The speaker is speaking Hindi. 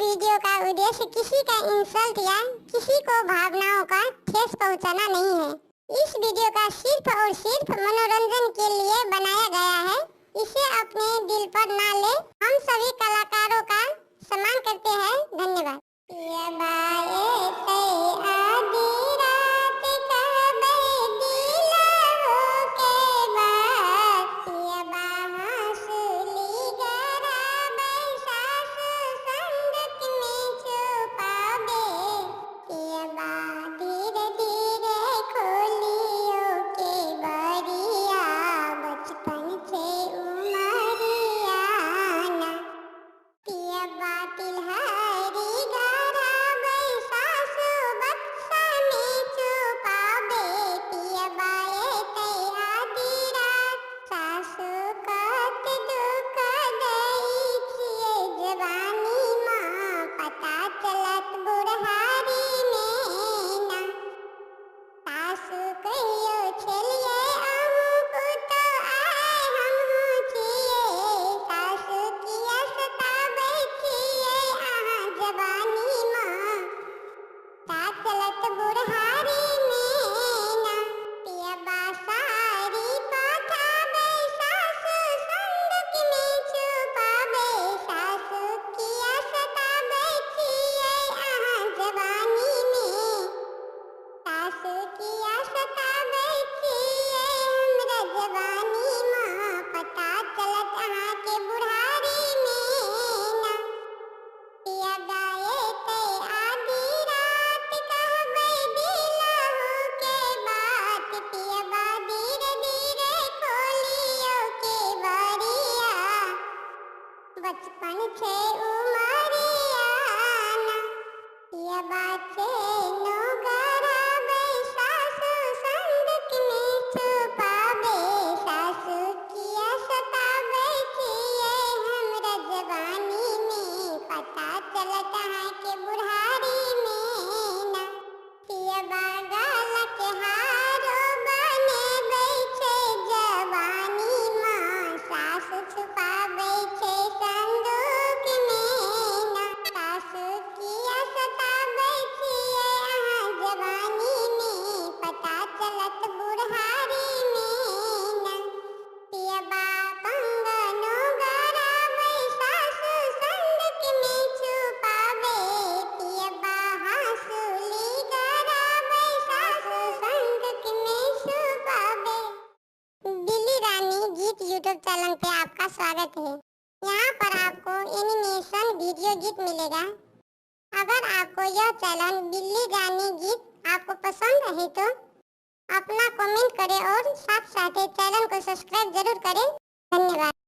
वीडियो का उद्देश्य किसी का इंसल्ट या किसी को भावनाओं का ठेस पहुंचाना नहीं है। इस वीडियो का सिर्फ और सिर्फ मनोरंजन के लिए बनाया गया है। इसे अपने दिल पर ना ले। हम सभी कलाकारों का सम्मान करते हैं। धन्यवाद। बचपन से उमरियाना ये बातें नो गराबे सासु संदक में छुपाबे सासु किया सताबे किए हमरा जवानी में पता चलता है कि बुढ़ारी में ना ये बागाल के हारो बने बैठे जवानी माँ सासु छुपाबे बिल्ली रानी गीत यूट्यूब चैनल पे आपका स्वागत है। यहाँ पर आपको एनिमेशन वीडियो गीत मिलेगा। अगर आपको यह चैनल बिल्ली रानी गीत आपको पसंद है तो अपना कमेंट करें और साथ साथ चैनल को सब्सक्राइब जरूर करें। धन्यवाद।